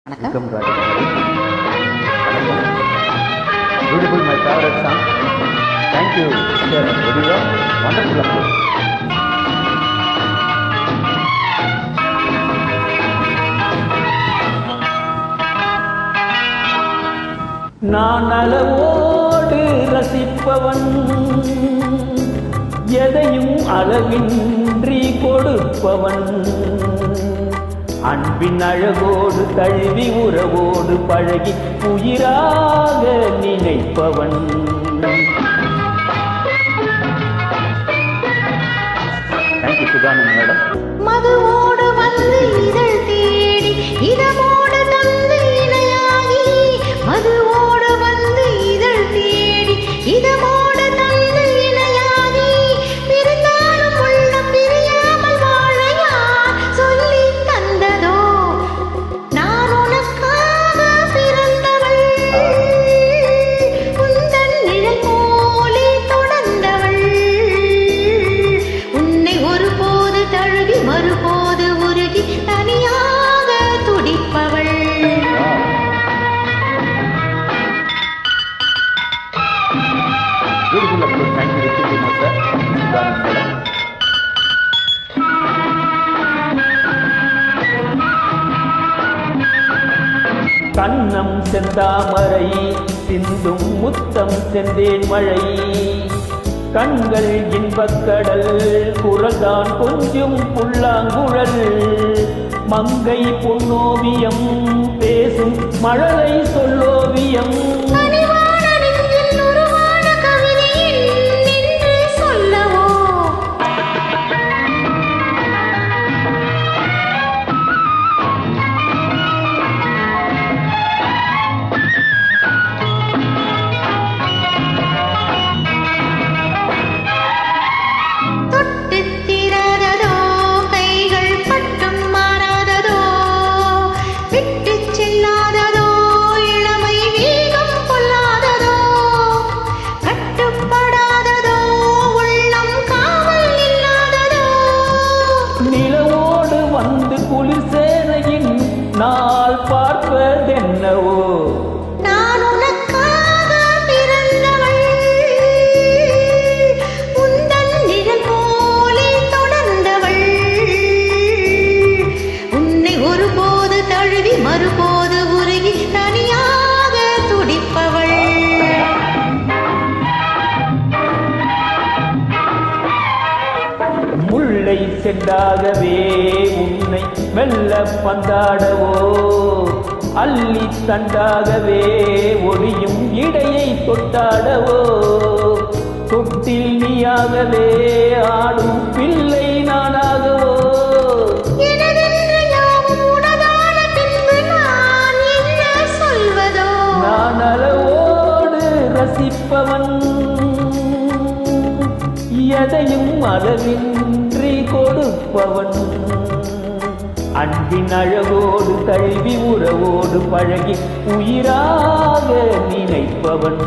Welcome to beautiful, my favorite song. Thank you, Mr. Odilo. Wonderful applause. நான் அளவோடு ரசிப்பவன், எதையும் அளவின்றி கொடுப்பவன், அன்பின் அழகோடு தழுவி உறவோடு பழகி உயிராக நினைப்பவன். Thank you சுதானந்த் madam. மதுவோடு வந்து இதழ் தேடி இதமோடு தந்து இணையாகி, மதுவோடு வந்து இதழ் தேடி இதமோடு தந்து இணையாகி, பிரிந்தாலும் உள்ளம் பிரியாமல் வாழ யார் சொல்லி தந்ததோ? நான் உனக்காக பிறந்தவள், உந்தன் நிழல் போலே தொடர்ந்தவள், உன்னை ஒருபோது தழுவி மறுபோது உருகி தனியாக துடிப்பவள். Beautiful applause. Thank you, Ricky Master. Sudanand madam. கண்ணம் செந்தாமரை சிந்தும் முத்தம் செந்தேன் மழை, கண்கள் இன்பக்கடல் குரல்தான் கொஞ்சம் புல்லாங்குழல், மங்கை பொன்னோவியம் பேசும் மழலை சொல்லோவியம். கனிவான நெஞ்சில் உருவான கவிதையில் நின்று சொல்லவோ? தொட்டுத் தீராததோ, கைகள் பட்டும் மாறாததோ, விட்டுச் செல்லாததோ, இளமை வேகம் கொள்ளாததோ, கட்டுப்படாததோ, உள்ளம் காவல் இல்லாததோ. நிலவோடு வந்து குளிர் சேனையின் நாள் பார்ப்பதென்னவோ? நான் உனக்காக பிறந்தவள், உந்தன் நிழல் போலே தொடர்ந்தவள், உன்னை ஒருபோது தழுவி மறுபோது உருகி தனியாக துடிப்பவள். முல்லை செண்டாகவே உன்னை மெல்ல பந்தாடவோ, அள்ளி தண்டாகவே ஒளியும் இடையை தொட்டாடவோ, தொட்டில் நீயாகவே ஆடும் பிள்ளை நானாகவோ. எனதென்று யாவும் உனதான பின்பு நான் என்ன சொல்வதோ? நான் அளவோடு ரசிப்பவன், எதையும் அளவின்றி கொடுப்பவன், அன்பின் அழகோடு தழுவி உறவோடு பழகி உயிராக நினைப்பவன்.